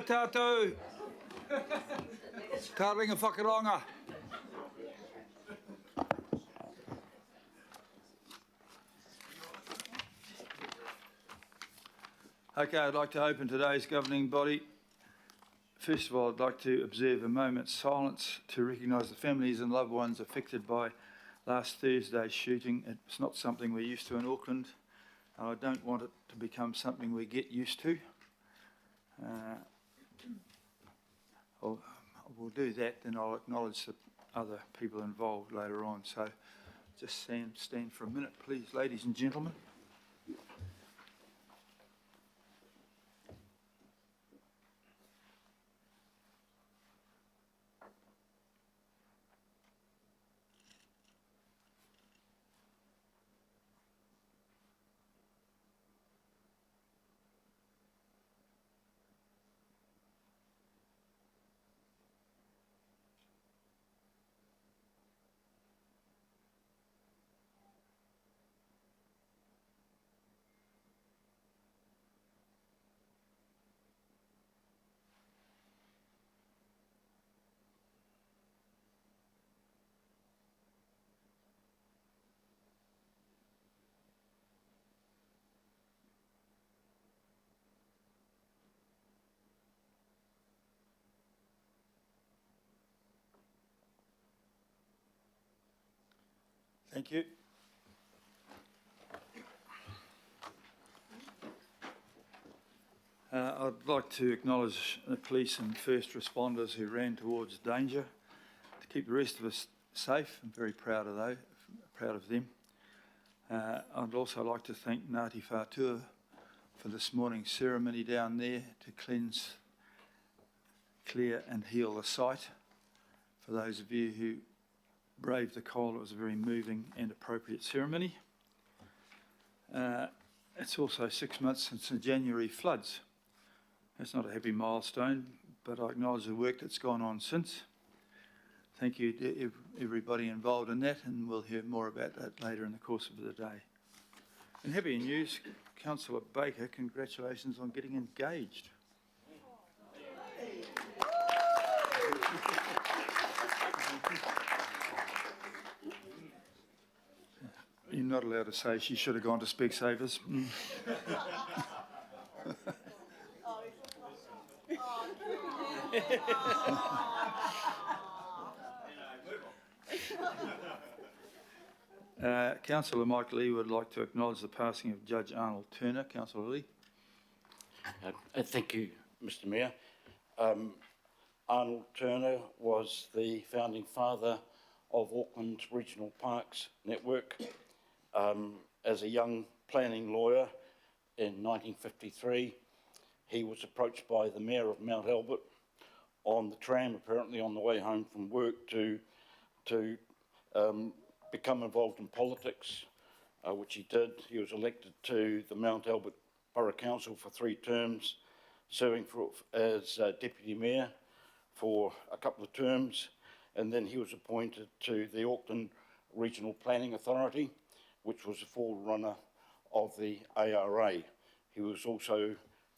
tātou. Ka ringa whakaronga. Okay, I'd like to open today's governing body. First of all, I'd like to observe a moment's silence to recognise the families and loved ones affected by last Thursday's shooting. It's not something we're used to in Auckland, and I don't want it to become something we get used to. We'll do that, then I'll acknowledge the other people involved later on. So just stand for a minute, please, ladies and gentlemen. Thank you. I'd like to acknowledge the police and first responders who ran towards danger to keep the rest of us safe. I'm very proud of them. I'd also like to thank Ngāti Whātua for this morning's ceremony down there to cleanse, clear and heal the site. For those of you who braved the cold, it was a very moving and appropriate ceremony. It's also 6 months since the January floods. That's not a happy milestone, but I acknowledge the work that's gone on since. Thank you to everybody involved in that, and we'll hear more about that later in the course of the day. And happy news, Councillor Baker, congratulations on getting engaged. You're not allowed to say she should have gone to Specsavers. Councillor Mike Lee would like to acknowledge the passing of Judge Arnold Turner. Councillor Lee. Thank you, Mr Mayor. Arnold Turner was the founding father of Auckland's Regional Parks Network. As a young planning lawyer in 1953, he was approached by the Mayor of Mount Albert on the tram, apparently on the way home from work, to become involved in politics, which he did. He was elected to the Mount Albert Borough Council for 3 terms, serving as Deputy Mayor for a couple of terms, and then he was appointed to the Auckland Regional Planning Authority, which was the forerunner of the ARA. He was also,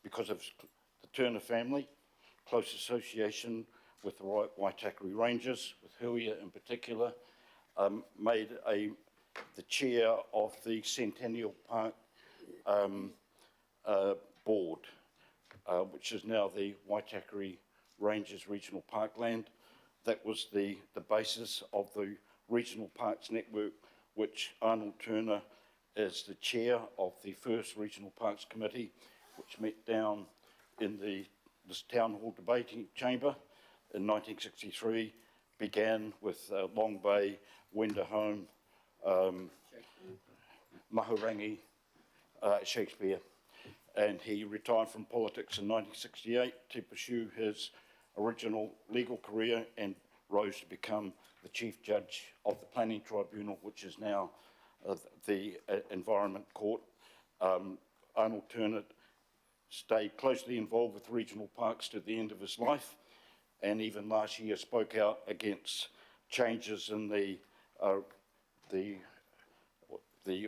because of the Turner family, close association with the Waitakere Rangers, with Huia in particular, made the chair of the Centennial Park board, which is now the Waitakere Rangers Regional Parkland. That was the basis of the Regional Parks Network, which Arnold Turner is the chair of the first Regional Parks Committee, which met down in this town hall debating chamber in 1963, began with Long Bay, Wenderholm, Mahurangi, Shakespeare, and he retired from politics in 1968 to pursue his original legal career and rose to become the Chief Judge of the Planning Tribunal, which is now the Environment Court. Arnold Turner stayed closely involved with regional parks to the end of his life, and even last year spoke out against changes in the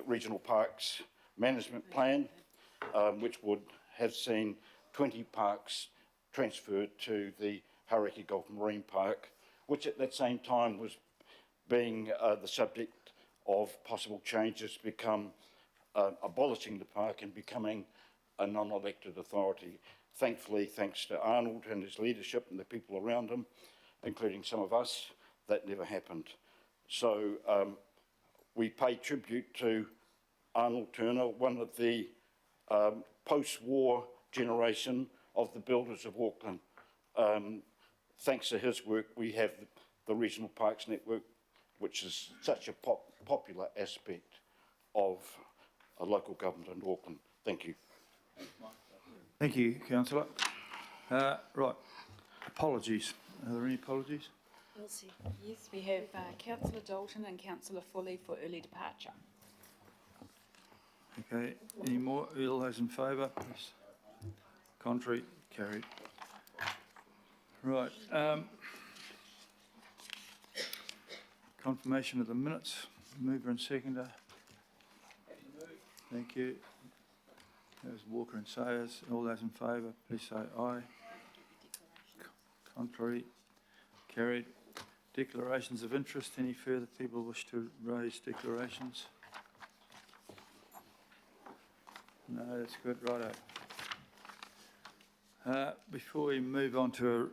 regional parks management plan, which would have seen 20 parks transferred to the Hauraki Golf Marine Park, which at that same time was being the subject of possible changes to become abolishing the park and becoming a non-elected authority. Thankfully, thanks to Arnold and his leadership and the people around him, including some of us, that never happened. So we pay tribute to Arnold Turner, one of the post-war generation of the builders of Auckland. Thanks to his work, we have the Regional Parks Network, which is such a popular aspect of a local government in Auckland. Thank you. Thank you, Councillor. Right, apologies. Are there any apologies? We'll see. Yes, we have Councillor Dalton and Councillor Foley for early departure. Okay, any more? All those in favour, please. Contrary, carried. Right, confirmation of the minutes. Mover and seconder. Thank you. There's Walker and Sayers. All those in favour, please say aye. Contrary, carried. Declarations of interest. Any further people wish to raise declarations? No, that's good. Righto. Before we move on to a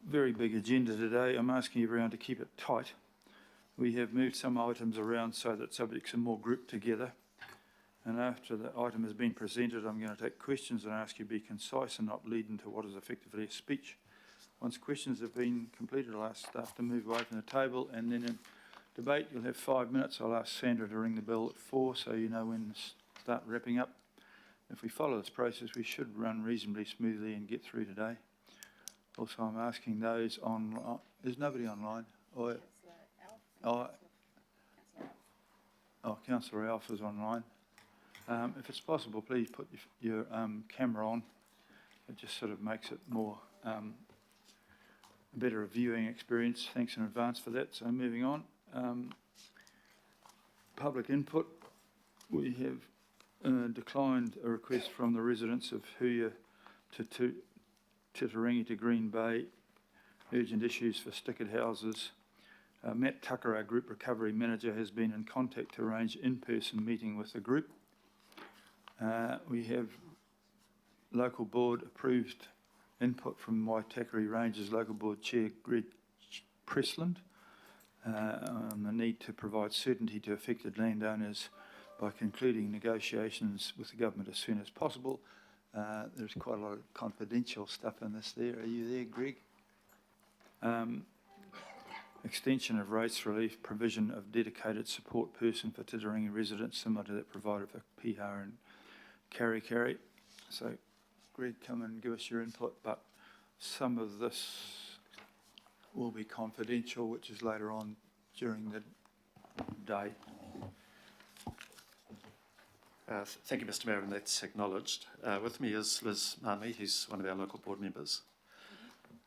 very big agenda today, I'm asking everyone to keep it tight. We have moved some items around so that subjects are more grouped together. And after the item has been presented, I'm going to take questions and ask you to be concise and not lead into what is effectively a speech. Once questions have been completed, I'll ask staff to move away from the table, and then in debate you'll have 5 minutes. I'll ask Sandra to ring the bell at 4 so you know when to start wrapping up. If we follow this process, we should run reasonably smoothly and get through today. Also, I'm asking those online. There's nobody online. Councillor Alf is online. If it's possible, please put your camera on. It just sort of makes it more a better viewing experience. Thanks in advance for that. So moving on. Public input. We have declined a request from the residents of Huia to Titirangi to Green Bay. Urgent issues for stickered houses. Matt Tucker, our Group Recovery Manager, has been in contact to arrange in-person meeting with the group. We have local board approved input from Waitakere Rangers Local Board Chair Greg Pressland on the need to provide certainty to affected landowners by concluding negotiations with the government as soon as possible. There's quite a lot of confidential stuff in this there. Are you there, Greg? Extension of rates relief, provision of dedicated support person for Titirangi residents, similar to that provided for Piha and Kari. So, Greg, come and give us your input, but some of this will be confidential, which is later on during the day. Thank you, Mr Mayor, and that's acknowledged. With me is Liz Manley, who's one of our local board members.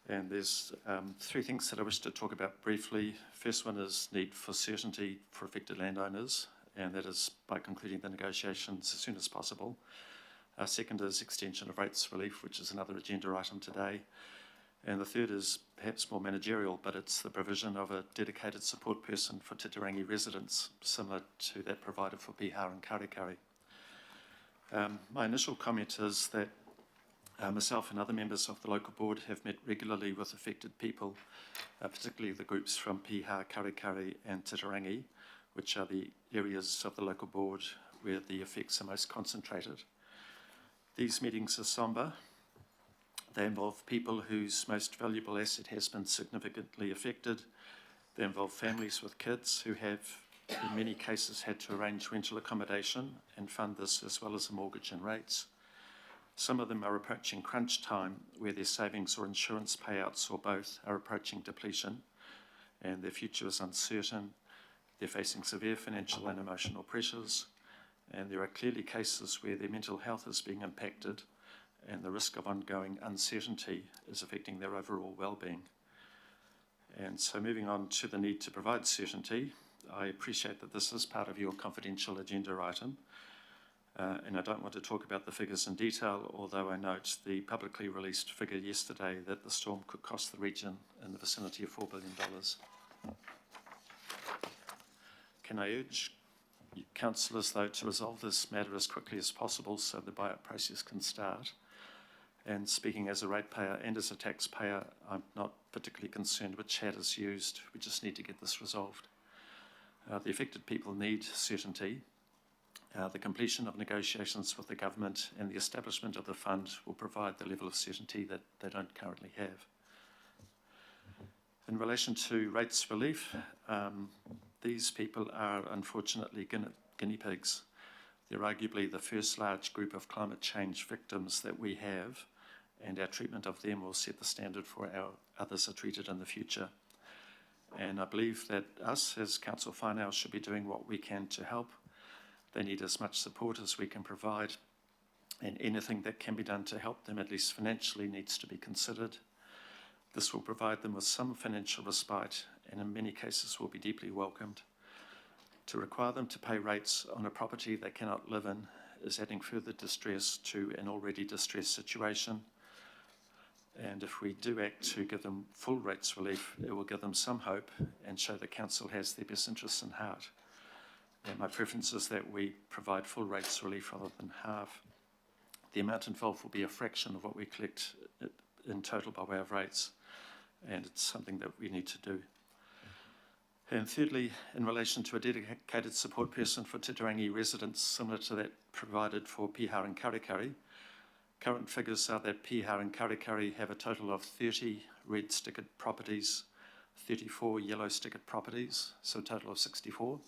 And there's 3 things that I wish to talk about briefly. First one is need for certainty for affected landowners, and that is by concluding the negotiations as soon as possible. Second is extension of rates relief, which is another agenda item today. And the third is perhaps more managerial, but it's the provision of a dedicated support person for Titirangi residents, similar to that provided for Piha and Kari. My initial comment is that myself and other members of the local board have met regularly with affected people, particularly the groups from Piha, Kari and Titirangi, which are the areas of the local board where the effects are most concentrated. These meetings are sombre. They involve people whose most valuable asset has been significantly affected. They involve families with kids who have, in many cases, had to arrange rental accommodation and fund this as well as a mortgage and rates. Some of them are approaching crunch time, where their savings or insurance payouts or both are approaching depletion, and their future is uncertain. They're facing severe financial and emotional pressures, and there are clearly cases where their mental health is being impacted, and the risk of ongoing uncertainty is affecting their overall well-being. And so moving on to the need to provide certainty, I appreciate that this is part of your confidential agenda item. And I don't want to talk about the figures in detail, although I note the publicly released figure yesterday that the storm could cost the region in the vicinity of $4 billion. Can I urge councillors, though, to resolve this matter as quickly as possible so the buyout process can start? And speaking as a ratepayer and as a taxpayer, I'm not particularly concerned which hat is used. We just need to get this resolved. The affected people need certainty. The completion of negotiations with the government and the establishment of the fund will provide the level of certainty that they don't currently have. In relation to rates relief, these people are unfortunately guinea pigs. They're arguably the first large group of climate change victims that we have, and our treatment of them will set the standard for how others are treated in the future. And I believe that us as Council Whānau should be doing what we can to help. They need as much support as we can provide, and anything that can be done to help them, at least financially, needs to be considered. This will provide them with some financial respite, and in many cases will be deeply welcomed. To require them to pay rates on a property they cannot live in is adding further distress to an already distressed situation. And if we do act to give them full rates relief, it will give them some hope and show the Council has their best interests in heart. And my preference is that we provide full rates relief rather than half. The amount involved will be a fraction of what we collect in total by way of rates, and it's something that we need to do. And thirdly, in relation to a dedicated support person for Titirangi residents similar to that provided for Piha and Karikari, current figures are that Piha and Karikari have a total of 30 red stickered properties, 34 yellow stickered properties, so a total of 64.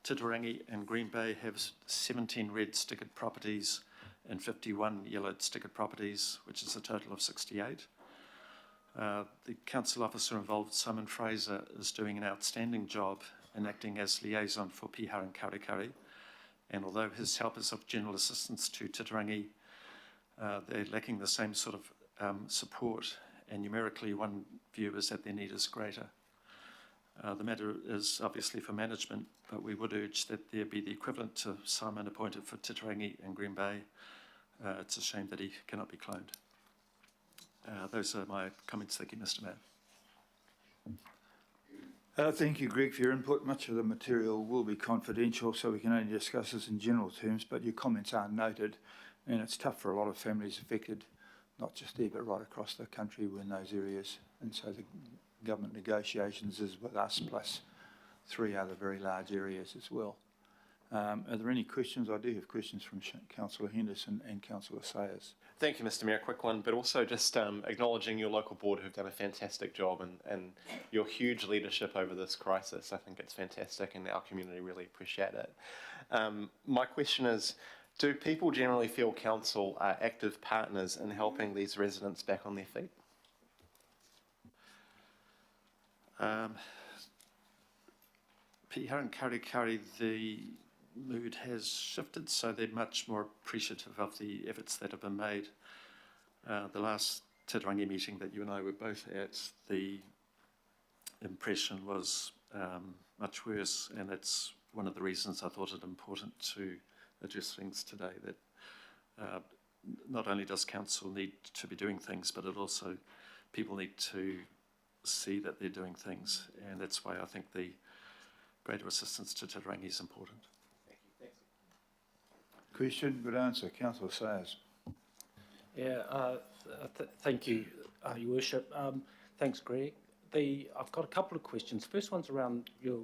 Titirangi and Green Bay have 17 red stickered properties and 51 yellow stickered properties, which is a total of 68. The council officer involved, Simon Fraser, is doing an outstanding job in acting as liaison for Piha and Karikari, and although his help is of general assistance to Titirangi, they're lacking the same sort of support, and numerically one view is that their need is greater. The matter is obviously for management, but we would urge that there be the equivalent to Simon appointed for Titirangi and Green Bay. It's a shame that he cannot be cloned. Those are my comments. Thank you, Mr. Mayor. Thank you, Greg, for your input. Much of the material will be confidential, so we can only discuss this in general terms, but your comments are noted, and it's tough for a lot of families affected, not just there, but right across the country in those areas. And so the government negotiations is with us, plus 3 other very large areas as well. Are there any questions? I do have questions from Councillor Henderson and Councillor Sayers. Thank you, Mr. Mayor. Quick one, but also just acknowledging your local board who've done a fantastic job and your huge leadership over this crisis. I think it's fantastic and our community really appreciate it. My question is, do people generally feel council are active partners in helping these residents back on their feet? Piha and Karikari, the mood has shifted, so they're much more appreciative of the efforts that have been made. The last Titirangi meeting that you and I were both at, the impression was much worse, and that's one of the reasons I thought it important to address things today, that not only does council need to be doing things, but it also, people need to see that they're doing things, and that's why I think the greater assistance to Titirangi is important. Question, good answer. Councillor Sayers. Yeah, thank you, Your Worship. Thanks, Greg. I've got a couple of questions. First one's around your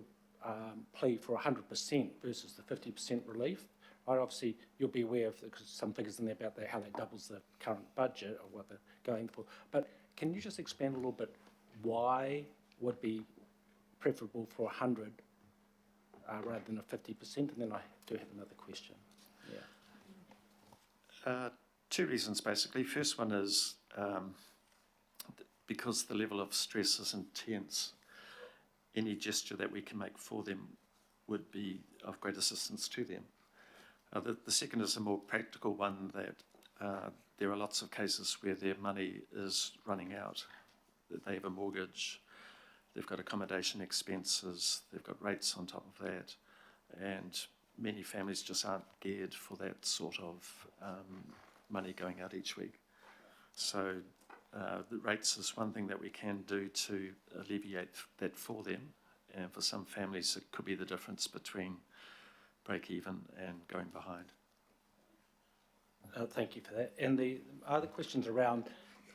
plea for 100% versus the 50% relief. Right, obviously, you'll be aware of some figures in there about how that doubles the current budget or what they're going for. But can you just expand a little bit why would be preferable for 100 rather than a 50%? And then I do have another question. Yeah. 2 reasons, basically. First one is because the level of stress is intense, any gesture that we can make for them would be of great assistance to them. The second is a more practical one, that there are lots of cases where their money is running out. They have a mortgage, they've got accommodation expenses, they've got rates on top of that, and many families just aren't geared for that sort of money going out each week. So the rates is one thing that we can do to alleviate that for them. And for some families, it could be the difference between break even and going behind. Thank you for that. And the other questions around,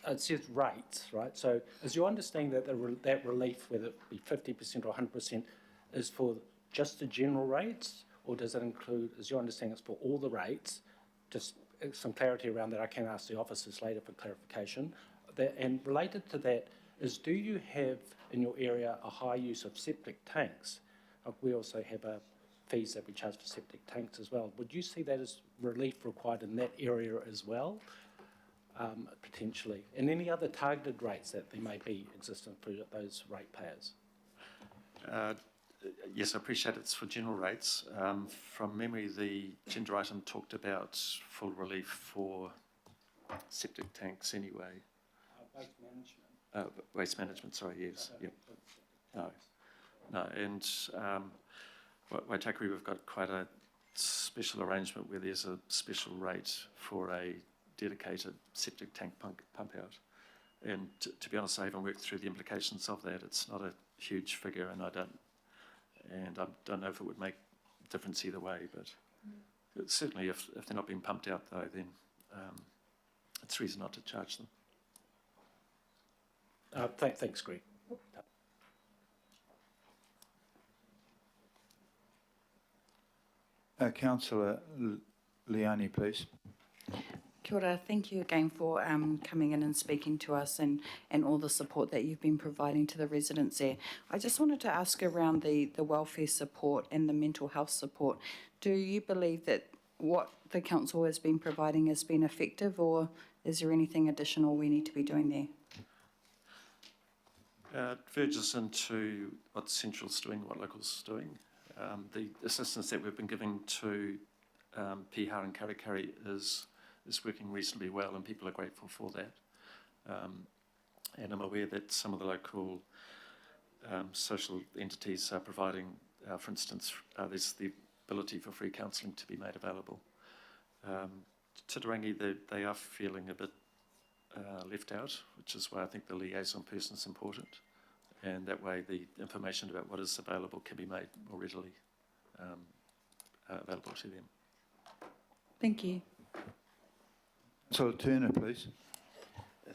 it says rates, right? So is your understanding that that relief, whether it be 50% or 100%, is for just the general rates, or does it include, is your understanding it's for all the rates? Just some clarity around that. I can ask the officers later for clarification. And related to that is, do you have in your area a high use of septic tanks? We also have fees that we charge for septic tanks as well. Would you see that as relief required in that area as well, potentially? And any other targeted rates that there may be existent for those ratepayers? Yes, I appreciate it's for general rates. From memory, the agenda item talked about full relief for septic tanks anyway. Waste management. Waste management, sorry, yes. Yep. No, and Waitakere, we've got quite a special arrangement where there's a special rate for a dedicated septic tank pump out. And to be honest, I haven't worked through the implications of that. It's not a huge figure, and I don't know if it would make a difference either way, but certainly if they're not being pumped out though, then it's reason not to charge them. Thanks, Greg. Councillor Leone, please. Kia ora, thank you again for coming in and speaking to us and all the support that you've been providing to the residents there. I just wanted to ask around the welfare support and the mental health support. Do you believe that what the council has been providing has been effective, or is there anything additional we need to be doing there? It verges into what Central's doing, what Local's doing. The assistance that we've been giving to Pihar and Karikari is working reasonably well, and people are grateful for that. And I'm aware that some of the local social entities are providing, for instance, there's the ability for free counselling to be made available. Titirangi, they are feeling a bit left out, which is why I think the liaison person is important. And that way the information about what is available can be made more readily available to them. Thank you. Councillor Turner, please.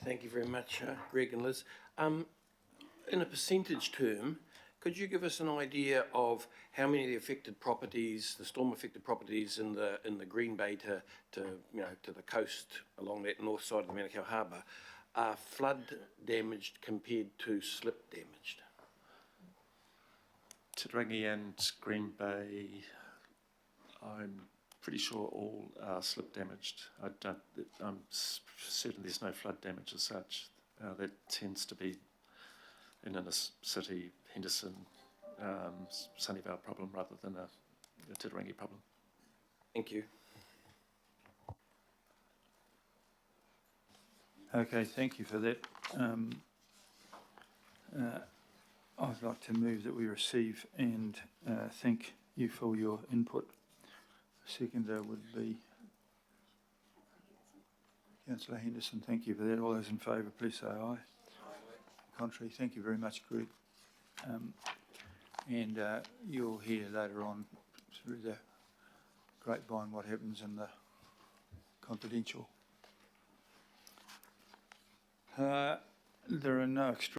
Thank you very much, Greg and Liz. In a percentage term, could you give us an idea of how many of the affected properties, the storm-affected properties in the Green Bay to the coast along that north side of the Manukau Harbour are flood damaged compared to slip damaged? Titirangi and Green Bay, I'm pretty sure all are slip damaged. I'm certain there's no flood damage as such. That tends to be an inner city, Henderson, Sunnyvale problem rather than a Titirangi problem. Thank you. Okay, thank you for that. I'd like to move that we receive and thank you for your input. Seconder would be Councillor Henderson. Thank you for that. All those in favour, please say aye. Contrary, thank you very much, Greg. And you'll hear later on through the grapevine what happens in the confidential. There are no extra